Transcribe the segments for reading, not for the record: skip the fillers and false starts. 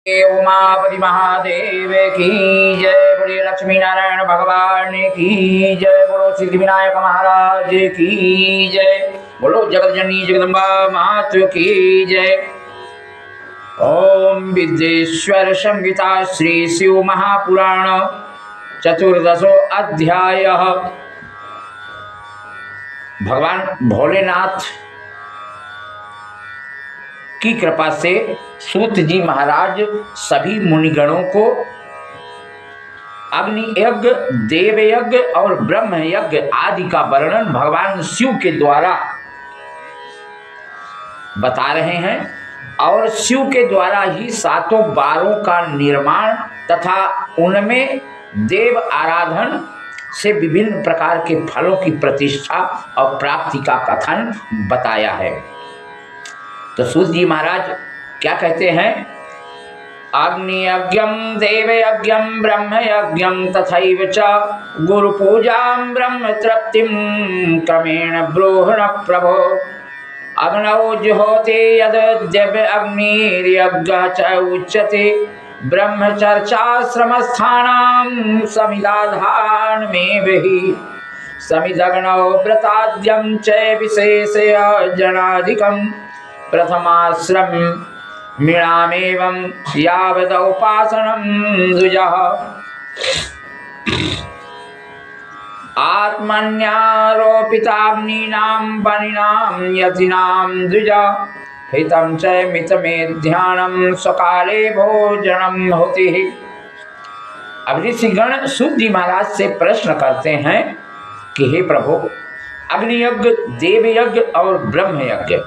उमापति महादेव की जय। बोलिए लक्ष्मी नारायण भगवान की जय। बोलो सिद्धि विनायक महाराज की जय। बोलो जगत जननी जगदम्बा मातु की जय। ओम विद्येश्वर संहिता श्री शिव महापुराण चतुर्दशो अध्याय। भगवान भोलेनाथ की कृपा से सूत जी महाराज सभी मुनिगणों को अग्नि यज्ञ, देव यज्ञ और ब्रह्म यज्ञ आदि का वर्णन भगवान शिव के द्वारा बता रहे हैं और शिव के द्वारा ही सातों बारों का निर्माण तथा उनमें देव आराधन से विभिन्न प्रकार के फलों की प्रतिष्ठा और प्राप्ति का कथन बताया है। तो सूत जी महाराज क्या कहते हैं? अग्नि यज्ञम देव यज्ञम ब्रह्म यज्ञम तथैव च गुरु पूजां ब्रह्म तृप्तिं क्रमेण ब्रूहण प्रभो। अग्नौ जुहोति यद दिव्य अग्निर्यज्ञः च उच्यते ब्रह्मचर्चाश्रमस्थानां समिदाधानमेवहि समिदग्नौ व्रताद्यं च विशेषय जनाधिकम् प्रथमाश्रम मीणामेवं यावदौपासनं द्विजः आत्मन्यारोपिताग्नीनां बलिनां यतीनां द्विज हितं च मितमे ध्यानं सकाले भोजनं होति। अब ऋषिगण सूत जी महाराज से प्रश्न करते हैं कि हे प्रभु, अग्नि यज्ञ, देव यज्ञ और ब्रह्म यज्ञ,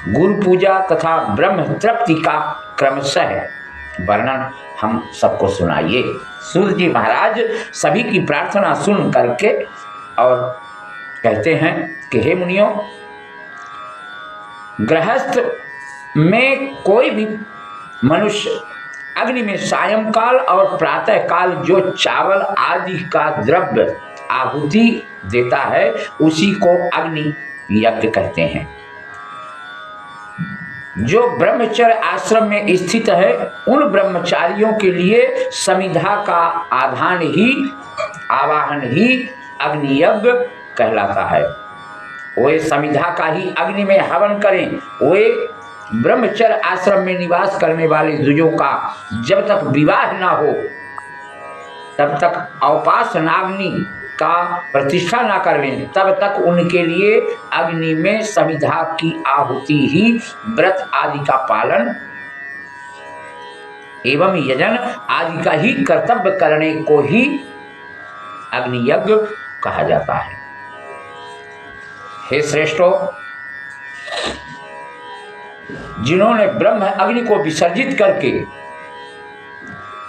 गुरु पूजा तथा ब्रह्म तृप्ति का क्रमशः वर्णन हम सबको सुनाइए। सूत जी महाराज सभी की प्रार्थना सुन करके और कहते हैं कि हे मुनियों, गृहस्थ में कोई भी मनुष्य अग्नि में सायंकाल और प्रातः काल जो चावल आदि का द्रव्य आहुति देता है उसी को अग्नि यज्ञ कहते हैं। जो ब्रह्मचर्य आश्रम में स्थित है उन ब्रह्मचारियों के लिए समिधा का आवाहन ही अग्नि यज्ञ कहलाता है। वे समिधा का ही अग्नि में हवन करें। वे ब्रह्मचर्य आश्रम में निवास करने वाले द्विजों का जब तक विवाह न हो तब तक औपासनाग्नि का प्रतिष्ठा न कर लें, तब तक उनके लिए अग्नि में समिधा की आहुति ही व्रत आदि का पालन एवं यजन आदि का ही कर्तव्य करने को ही अग्नि यज्ञ कहा जाता है। हे श्रेष्ठों, जिन्होंने ब्रह्म अग्नि को विसर्जित करके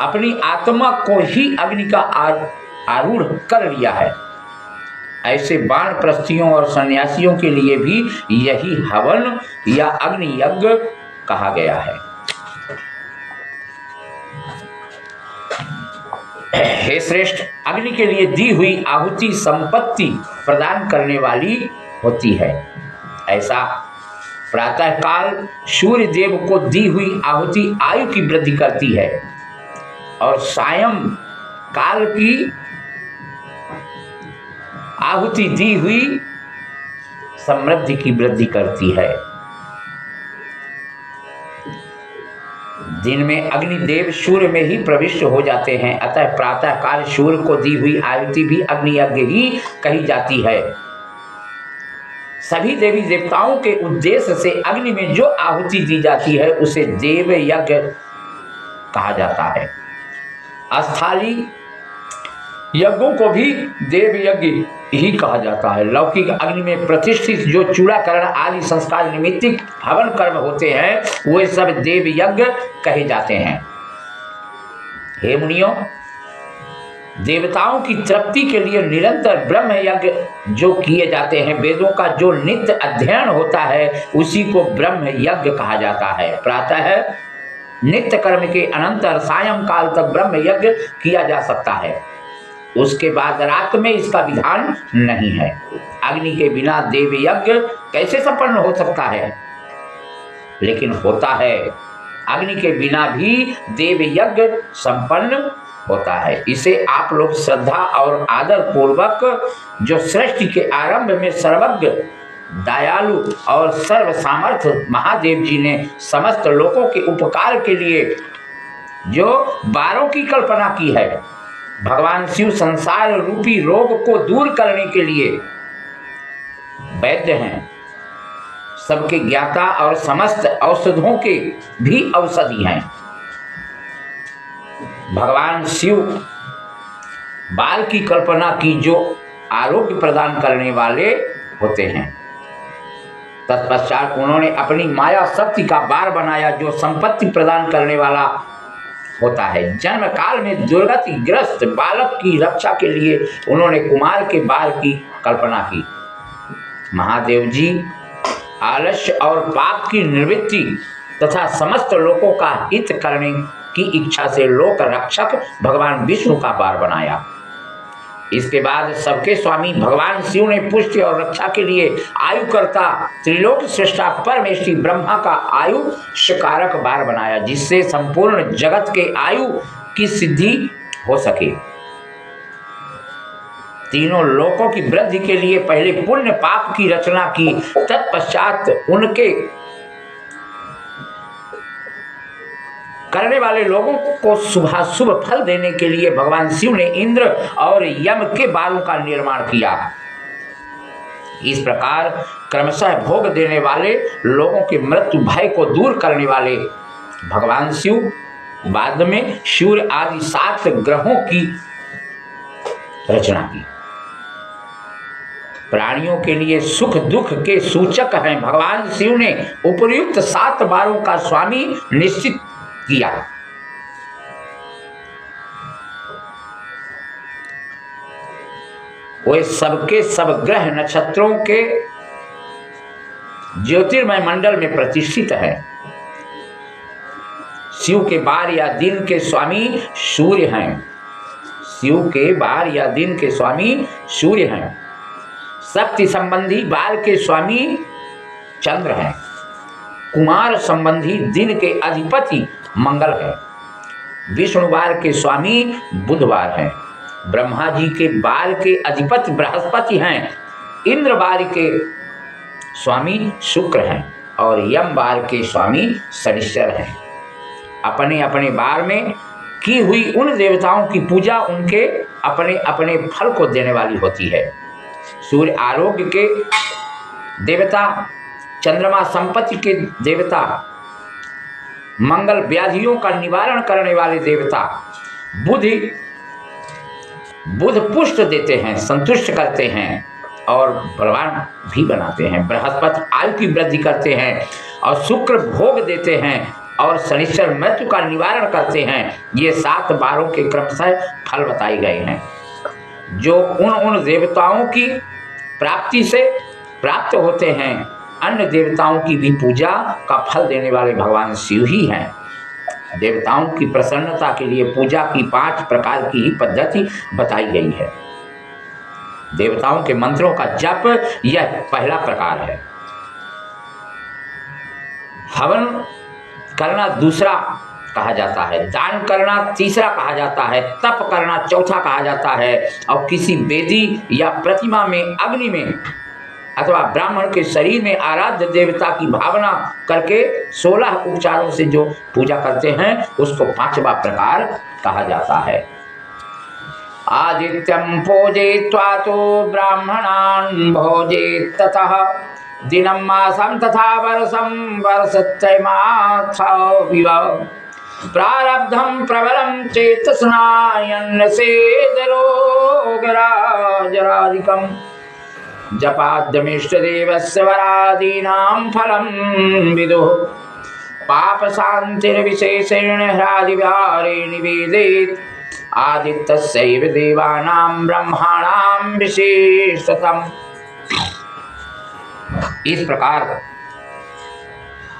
अपनी आत्मा को ही अग्नि का आरूढ़ कर लिया है, ऐसे वानप्रस्थियों और सन्यासियों के लिए भी यही हवन या अग्नि यज्ञ कहा गया है। हे श्रेष्ठ, अग्नि के लिए दी हुई आहुति संपत्ति प्रदान करने वाली होती है। ऐसा प्रातः काल सूर्य देव को दी हुई आहुति आयु की वृद्धि करती है और सायं काल की आहुति दी हुई समृद्धि की वृद्धि करती है। दिन में अग्निदेव सूर्य में ही प्रविष्ट हो जाते हैं, अतः प्रातः काल सूर्य को दी हुई आहुति भी अग्नि यज्ञ ही कही जाती है। सभी देवी देवताओं के उद्देश्य से अग्नि में जो आहुति दी जाती है उसे देव यज्ञ कहा जाता है। अस्थाली यज्ञों को भी देव यज्ञ ही कहा जाता है। लौकिक अग्नि में प्रतिष्ठित जो चूड़ाकरण आदि संस्कार निमित्तिक हवन कर्म होते हैं वे सब देव यज्ञ कहे जाते हैं। हे मुनियों, देवताओं की तृप्ति के लिए निरंतर ब्रह्म यज्ञ जो किए जाते हैं, वेदों का जो नित्य अध्ययन होता है उसी को ब्रह्म यज्ञ कहा जाता है। प्रातः नित्य कर्म के अनंतर सायंकाल तक ब्रह्म यज्ञ किया जा सकता है, उसके बाद रात में इसका विधान नहीं है। अग्नि के बिना देव यज्ञ कैसे संपन्न हो सकता है? लेकिन होता है अग्नि के बिना भी देव यज्ञ संपन्न होता है। इसे आप लोग श्रद्धा और आदर पूर्वक जो सृष्टि के आरंभ में सर्वज्ञ दयालु और सर्व सामर्थ्य महादेव जी ने समस्त लोगों के उपकार के लिए जो 12 की कल्पना की है, भगवान शिव संसार रूपी रोग को दूर करने के लिए वैद्य हैं, सबके ज्ञाता और समस्त औषधों के भी औषधि हैं। भगवान शिव बाल की कल्पना की जो आरोग्य प्रदान करने वाले होते हैं। तत्पश्चात उन्होंने अपनी माया शक्ति का बार बनाया जो संपत्ति प्रदान करने वाला होता है। जन्म काल में दुर्गति ग्रस्त बालक की रक्षा के लिए उन्होंने कुमार के बाल की कल्पना की। महादेव जी आलस्य और पाप की निवृत्ति तथा समस्त लोगों का हित करने की इच्छा से लोक रक्षक भगवान विष्णु का बार बनाया। इसके बाद सबके स्वामी भगवान शिव ने पुष्टि और रक्षा के लिए आयुकर्ता त्रिलोक सृष्टा परमेश्वरी ब्रह्मा का आयुष्य कारक बार बनाया, जिससे संपूर्ण जगत के आयु की सिद्धि हो सके। तीनों लोकों की वृद्धि के लिए पहले पुण्य पाप की रचना की, तत्पश्चात उनके करने वाले लोगों को शुभ फल देने के लिए भगवान शिव ने इंद्र और यम के बालों का निर्माण किया। इस प्रकार क्रमशः भोग देने वाले लोगों के मृत्यु भय को दूर करने वाले भगवान शिव बाद में सूर्य आदि 7 ग्रहों की रचना की। प्राणियों के लिए सुख दुख के सूचक हैं। भगवान शिव ने उपर्युक्त 7 बारों का स्वामी निश्चित किया। वे सबके सब ग्रह नक्षत्रों के ज्योतिर्मय मंडल में प्रतिष्ठित है। शिव के बार या दिन के स्वामी सूर्य हैं। शिव के बार या दिन के स्वामी सूर्य हैं। शक्ति संबंधी बार के स्वामी चंद्र हैं। कुमार संबंधी दिन के अधिपति मंगल है। विष्णुवार के स्वामी बुधवार हैं। ब्रह्मा जी के बार के अधिपति बृहस्पति हैं। इंद्रवार के स्वामी शुक्र हैं और यम बार के स्वामी शनिश्चर हैं। अपने अपने बार में की हुई उन देवताओं की पूजा उनके अपने अपने फल को देने वाली होती है। सूर्य आरोग्य के देवता, चंद्रमा संपत्ति के देवता, मंगल व्याधियों का निवारण करने वाले देवता, बुध पुष्ट देते हैं, संतुष्ट करते हैं और बलवान भी बनाते हैं। बृहस्पति आयु की वृद्धि करते हैं और शुक्र भोग देते हैं और शनिश्चर मृत्यु का निवारण करते हैं। ये 7 बारों के क्रमशः फल बताए गए हैं जो उन देवताओं की प्राप्ति से प्राप्त होते हैं। अन्य देवताओं की भी पूजा का फल देने वाले भगवान शिव ही हैं। देवताओं की प्रसन्नता के लिए पूजा की 5 प्रकार की ही पद्धति बताई गई है। देवताओं के मंत्रों का जप यह पहला प्रकार है। हवन करना दूसरा कहा जाता है, दान करना तीसरा कहा जाता है, तप करना चौथा कहा जाता है और किसी वेदी या प्रतिमा में अग्नि में अथवा ब्राह्मण के शरीर में आराध्य देवता की भावना करके 16 उपचारों से जो पूजा करते हैं उसको 5वां प्रकार कहा जाता है। आदित्यम पूजयित्वा तो ब्राह्मणान् भोजयेत् ततः दिनं मासं तथा वर्षं वर्षत्रयमात्सविव प्रारब्धं प्रबलं चेतस्नायन्न सेदरोगराजरादिकम् जपाद्यमिष्टदेवस्य वरादीनां फलं विदुः पापशान्तिर्विशेषेण ह्रादिविहारे निवेदेत् आदित्यस्यैव देवानां ब्रह्माणां विशेषतम्। इस प्रकार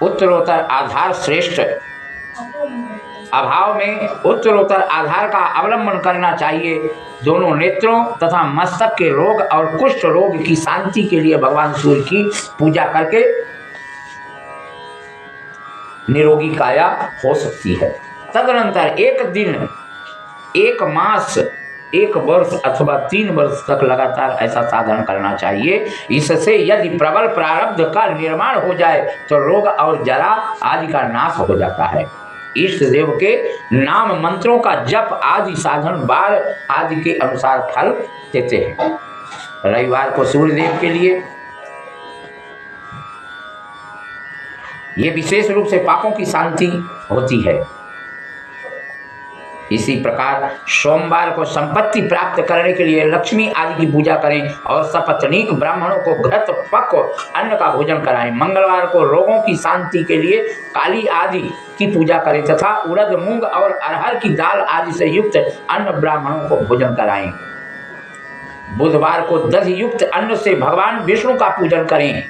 उत्तरोत्तर आधार श्रेष्ठ अभाव में उत्तरोत्तर आधार का अवलंबन करना चाहिए। दोनों नेत्रों तथा मस्तक के रोग और कुष्ठ रोग की शांति के लिए भगवान सूर्य की पूजा करके निरोगी काया हो सकती है। तदनंतर एक दिन, एक मास, एक वर्ष अथवा 3 वर्ष तक लगातार ऐसा साधन करना चाहिए। इससे यदि प्रबल प्रारब्ध का निर्माण हो जाए तो रोग और जरा आदि का नाश हो जाता है। इष्ट देव के नाम मंत्रों का जप आदि साधन बार आदि के अनुसार फल देते हैं। रविवार को सूर्य देव के लिए ये विशेष रूप से पापों की शांति होती है। इसी प्रकार सोमवार को संपत्ति प्राप्त करने के लिए लक्ष्मी आदि की पूजा करें और सपत्नीक ब्राह्मणों को घृत पक्व अन्न का भोजन कराएं। मंगलवार को रोगों की शांति के लिए काली आदि की पूजा करें तथा उड़द, मूंग और अरहर की दाल आदि से युक्त अन्न ब्राह्मणों को भोजन कराएं। बुधवार को दही युक्त अन्न से भगवान विष्णु का पूजन करें।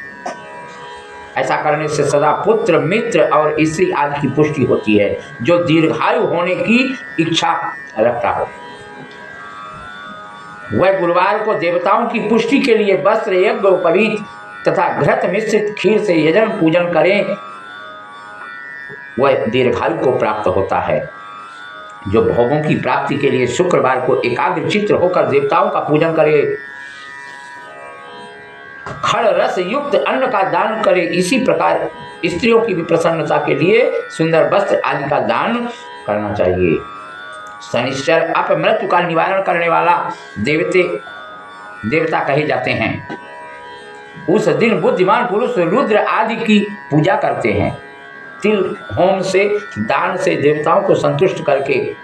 ऐसा करने से सदा पुत्र, मित्र और स्त्री आदि की पुष्टि होती है। जो दीर्घायु होने की इच्छा रखता हो वह गुरुवार को देवताओं की पुष्टि के लिए वस्त्र, यज्ञ, उपवीत तथा घृत मिश्रित खीर से यजन पूजन करें, वह दीर्घायु को प्राप्त होता है। जो भोगों की प्राप्ति के लिए शुक्रवार को एकाग्र चित्त होकर देवताओं का पूजन करे, खड़ रस युक्त अन्न का दान करे। इसी प्रकार स्त्रियों की भी प्रसन्नता के लिए सुंदर वस्त्र आदि का दान करना चाहिए। शनिश्चर अपमृत्यु का निवारण करने वाला देवता कहे जाते हैं। उस दिन बुद्धिमान पुरुष रुद्र आदि की पूजा करते हैं। तिल होम से, दान से देवताओं को संतुष्ट करके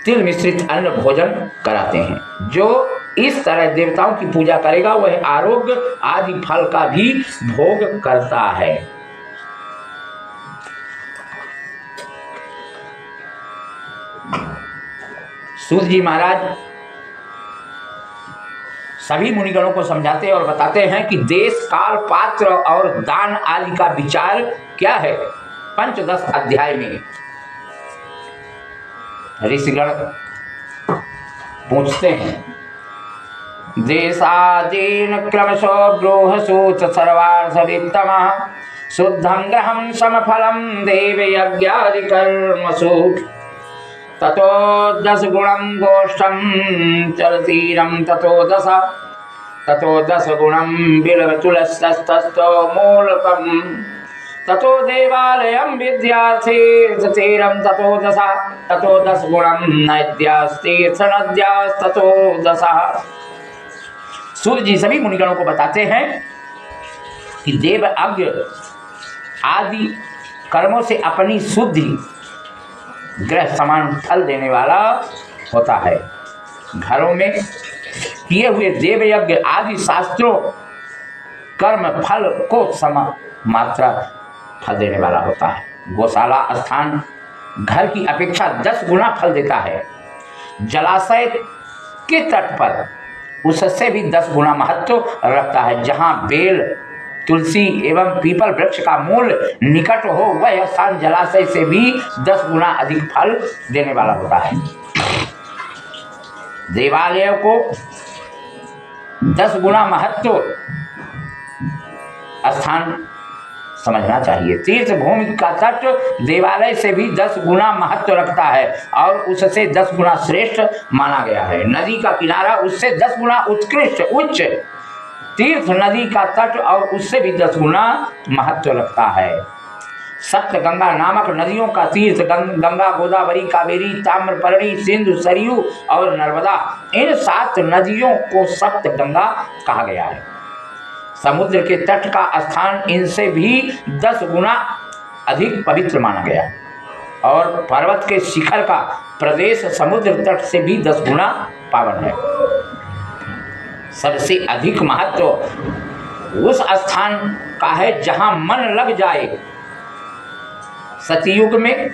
तिल मिश्रित अन्न भोजन कराते हैं। जो इस तरह देवताओं की पूजा करेगा वह आरोग्य आदि फल का भी भोग करता है। सूत जी महाराज सभी मुनिगणों को समझाते और बताते हैं कि देश, काल, पात्र और दान आदि का विचार क्या है। पंचदश अध्याय में ऋषिगण पूछते हैं, देशादीन क्रमशो ब्रूहसूत सर्वार्थवित्तमः शुद्धं ग्रहं समफलं देवयज्ञादि कर्मसु ततो 10 गुणं गोष्ठं चरतीरं ततो 10 गुणं बिल्वतुलस्तस्तो मूलकं ततो देवालयं विद्यार्थीर्थतीरं ततो 10 गुणं नद्यास्तीर्थनद्यास्ततो 10। सूर्य जी सभी मुनिगणों को बताते हैं कि देव यज्ञ आदि कर्मों से अपनी शुद्धि ग्रह समान फल देने वाला होता है। घरों में किए हुए देव यज्ञ आदि शास्त्रों कर्म फल को सम मात्रा फल देने वाला होता है। गौशाला स्थान घर की अपेक्षा 10 गुना फल देता है। जलाशय के तट पर उससे भी 10 गुना महत्व रखता है। जहाँ बेल, तुलसी एवं पीपल वृक्ष का मूल निकट हो वह स्थान जलाशय से भी 10 गुना अधिक फल देने वाला होता है। देवालयों को 10 गुना महत्व स्थान समझना चाहिए। तीर्थ भूमि का तट देवालय से भी 10 गुना महत्व रखता है और उससे 10 गुना श्रेष्ठ माना गया है। नदी का किनारा उससे 10 गुना उत्कृष्ट उच्च तीर्थ नदी का तट और उससे भी 10 गुना महत्व रखता है। सप्त गंगा नामक नदियों का तीर्थ गंगा, गोदावरी, कावेरी, ताम्रपर्णी, सिंधु, सरयू और नर्मदा, इन 7 नदियों को सप्त गंगा कहा गया है। समुद्र के तट का स्थान इनसे भी 10 गुना अधिक पवित्र माना गया है और पर्वत के शिखर का प्रदेश समुद्र तट से भी 10 गुना पावन है। सबसे अधिक महत्व उस स्थान का है जहां मन लग जाए। सतयुग में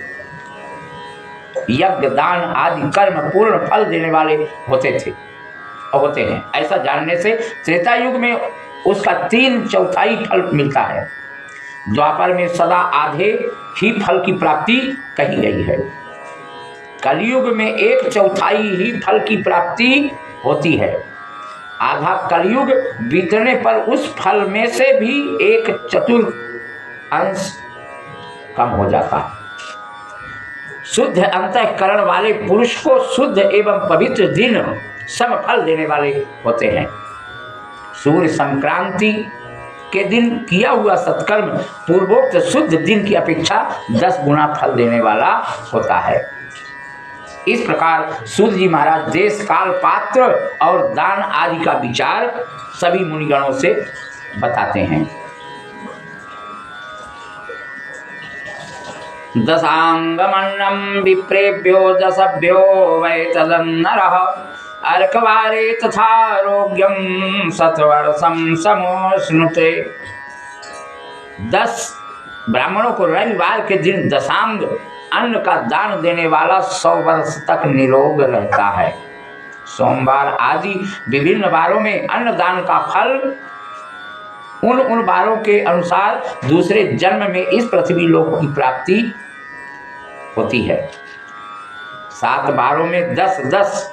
यज्ञ, दान आदि कर्म पूर्ण फल देने वाले होते हैं। ऐसा जानने से त्रेता युग में उसका 3/4 फल मिलता है। द्वापर में सदा आधे ही फल की प्राप्ति कही गई है। कलयुग में 1/4 ही फल की प्राप्ति होती है। आधा कलयुग बीतने पर उस फल में से भी 1/4 अंश कम हो जाता है। शुद्ध अंतःकरण वाले पुरुष को शुद्ध एवं पवित्र दिन सम फल देने वाले होते हैं। सूर्य संक्रांति के दिन किया हुआ सत्कर्म पूर्वोक्त शुद्ध दिन की अपेक्षा 10 गुना फल देने वाला होता है। इस प्रकार सूत जी महाराज देश काल पात्र और दान आदि का विचार सभी मुनिगणों से बताते हैं। दशांगमन्नम विप्रेभ्यो दशभ्यो वै तदन्नरः अर्कवारे तथारोग्यम सत्वर्षम समोष्णुते। 10 ब्राह्मणों को रविवार के दिन दशांग अन्न का दान देने वाला 100 वर्ष तक निरोग रहता है। सोमवार आदि विभिन्न वारों में अन्न दान का फल उन वारों के अनुसार दूसरे जन्म में इस पृथ्वी लोक की प्राप्ति होती है। 7 वारों में 10-10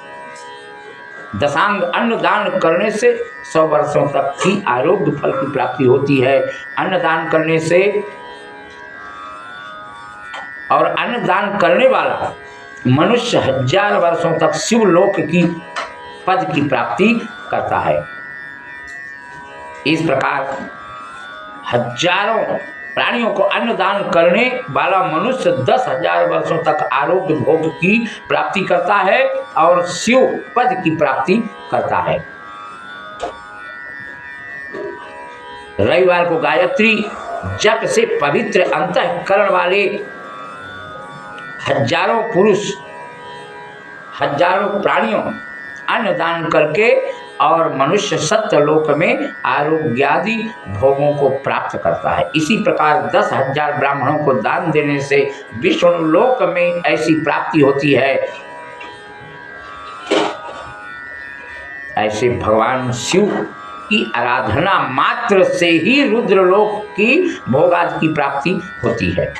दशांग अन्न दान करने से 100 वर्षों तक की आरोग्य फल की प्राप्ति होती है। अन्न दान करने से और अन्न दान करने वाला मनुष्य 1000 वर्षों तक शिवलोक की पद की प्राप्ति करता है। इस प्रकार हजारों प्राणियों को अन्न दान करने वाला मनुष्य 10,000 वर्षों तक आरोग्य भोग की प्राप्ति करता है और शिव पद की प्राप्ति करता है। रविवार को गायत्री जप से पवित्र अंतःकरण वाले हजारों पुरुष हजारों प्राणियों अन्न दान करके और मनुष्य सत्यलोक में आरोग्यादि भोगों को प्राप्त करता है। इसी प्रकार 10,000 ब्राह्मणों को दान देने से विष्णु लोक में ऐसी प्राप्ति होती है। ऐसे भगवान शिव की आराधना मात्र से ही रुद्रलोक की भोगादि की प्राप्ति होती है।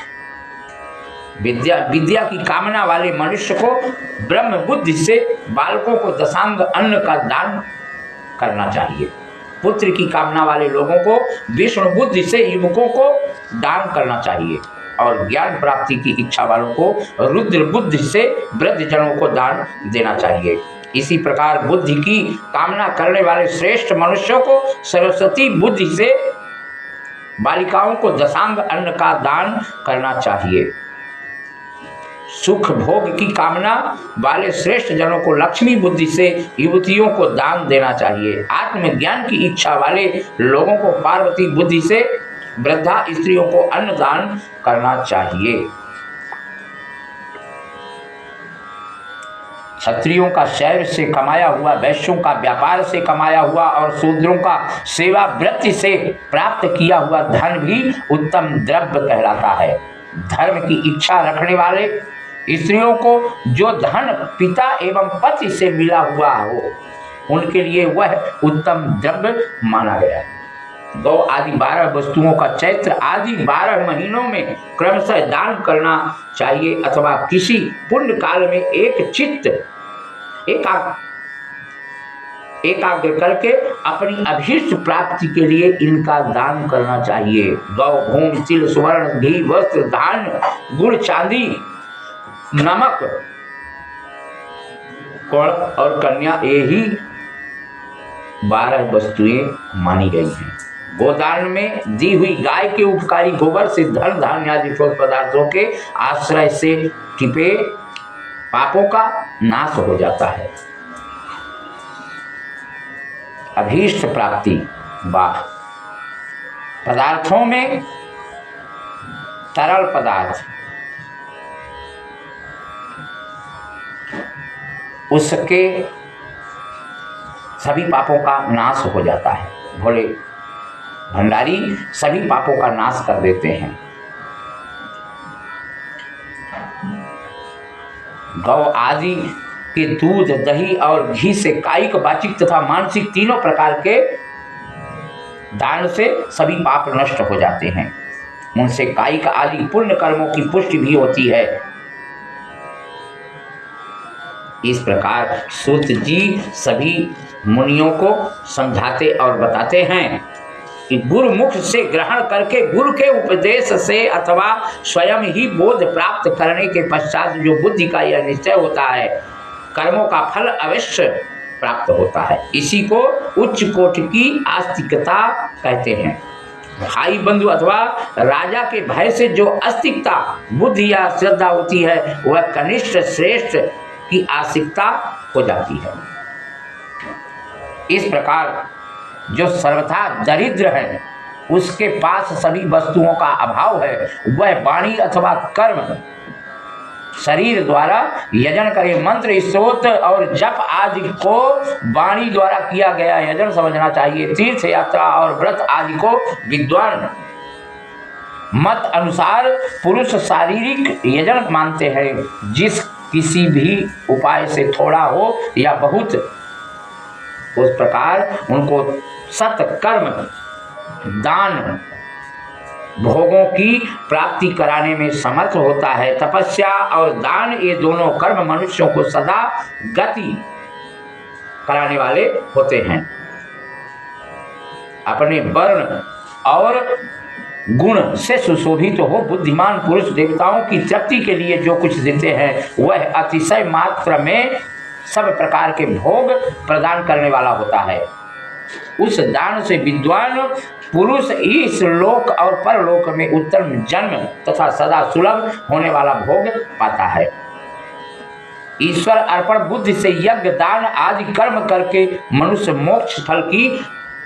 विद्या की कामना वाले मनुष्य को ब्रह्म बुद्धि से बालकों को दशांग अन्न का दान करना चाहिए। पुत्र की कामना वाले लोगों को विष्णु बुद्धि से युवकों को दान करना चाहिए और ज्ञान प्राप्ति की इच्छा वालों को रुद्र बुद्धि से वृद्धजनों को दान देना चाहिए। इसी प्रकार बुद्धि की कामना करने वाले श्रेष्ठ मनुष्यों को सरस्वती बुद्धि से बालिकाओं को दशांग अन्न का दान करना चाहिए। सुख भोग की कामना वाले श्रेष्ठ जनों को लक्ष्मी बुद्धि से युवतियों को दान देना चाहिए। आत्मज्ञान की इच्छा वाले लोगों को पार्वती बुद्धि से वृद्धा स्त्रियों को अन्न दान करना चाहिए। क्षत्रियों का शैर से कमाया हुआ, वैश्यों का व्यापार से कमाया हुआ और शूद्रों का सेवा वृत्ति से प्राप्त किया हुआ धन भी उत्तम द्रव्य कहलाता है। धर्म की इच्छा रखने वाले स्त्रियों को जो धन पिता एवं पति से मिला हुआ हो उनके लिए वह उत्तम द्रव्य माना गया है। गौ आदि 12 वस्तुओं का चैत्र आदि 12 महीनों में क्रमशः दान करना चाहिए अथवा किसी पुण्य काल में एक चित्त एकाग्र करके अपनी अभीष्ट प्राप्ति के लिए इनका दान करना चाहिए। गौ भूमि तिल सुवर्ण घी वस्त्र धान गुड़ चांदी नमक कर्ण और कन्या यही 12 वस्तुएं मानी गई हैं। गोदान में दी हुई गाय के उपकारी गोबर से धन धान्य आदि ठोस पदार्थों के आश्रय से छिपे पापों का नाश हो जाता है। अभीष्ट प्राप्ति पदार्थों में तरल पदार्थ उसके सभी पापों का नाश हो जाता है। भोले भंडारी सभी पापों का नाश कर देते हैं। गौ आदि के दूध दही और घी से कायिक वाचिक तथा मानसिक तीनों प्रकार के दान से सभी पाप नष्ट हो जाते हैं। उनसे कायिक आदि पुण्य कर्मों की पुष्टि भी होती है। इस प्रकार सूत जी सभी मुनियों को समझाते और बताते हैं कि गुरुमुख से ग्रहण करके गुरु के उपदेश से अथवा स्वयं ही बोध प्राप्त करने के पश्चात जो बुद्धि का यह निश्चय होता है, कर्मों का फल अवश्य प्राप्त होता है। इसी को उच्च कोटि की आस्तिकता कहते हैं। भाई बंधु अथवा राजा के भय से जो आस्तिकता बुद्धि या श्रद्धा होती है, वह कनिष्ठ श्रेष्ठ की आस्तिकता हो जाती है। इस प्रकार जो सर्वथा दरिद्र है, उसके पास सभी वस्तुओं का अभाव है, वह वाणी अथवा कर्म शरीर द्वारा यजन करे। मंत्र स्तोत्र और जप आदि को वाणी द्वारा किया गया यजन समझना चाहिए। तीर्थ यात्रा और व्रत आदि को विद्वान मत अनुसार पुरुष शारीरिक यजन मानते हैं। जिस किसी भी उपाय से थोड़ा हो या बहुत, उस प्रकार उनको सत्कर्म दान भोगों की प्राप्ति कराने में समर्थ होता है। तपस्या और दान ये दोनों कर्म मनुष्यों को सदा गति कराने वाले होते हैं। अपने वर्ण और गुण से सुशोभित हो बुद्धिमान पुरुष देवताओं की तृप्ति के लिए जो कुछ देते हैं, वह अतिशय मात्रा में सब प्रकार के भोग प्रदान करने वाला होता है। उस दान से विद्वान पुरुष इस लोक और परलोक में उत्तम जन्म तथा सदा सुलभ होने वाला भोग पाता है। ईश्वर अर्पण बुद्धि से यज्ञ दान आदि कर्म करके मनुष्य मोक्ष फल की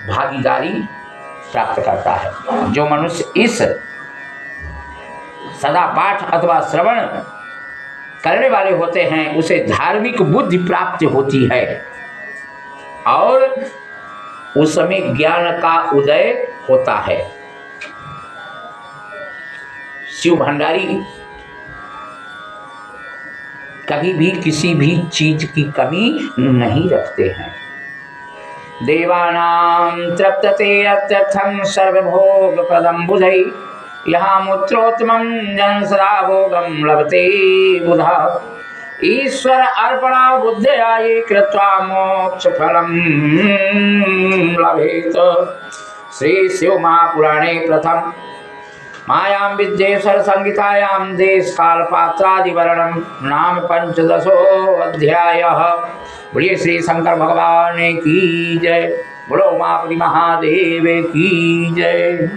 भागीदारी प्राप्त करता है। जो मनुष्य इस सदा पाठ अथवा श्रवण करने वाले होते हैं, उसे धार्मिक बुद्धि प्राप्त होती है और उस समय ज्ञान का उदय होता है। शिव भंडारी कभी भी किसी भी चीज की कमी नहीं रखते हैं। देवानां तृप्तते अत्यर्थं सर्वभोग प्रदं बुधै यहाँ मूत्रोत्तमं जन सदा भोगं लभते बुधा। ईश्वर अर्पणा बुद्धया ये कृत्वा मोक्ष फलम लभेत। श्री शिव महापुराणे प्रथम मायां विद्येश्वर संहितायां देश काल पात्रादि वर्णन नाम 15 अध्याय। बोलिए श्री शंकर भगवान की जय। बोलो उमापति महादेव की जय।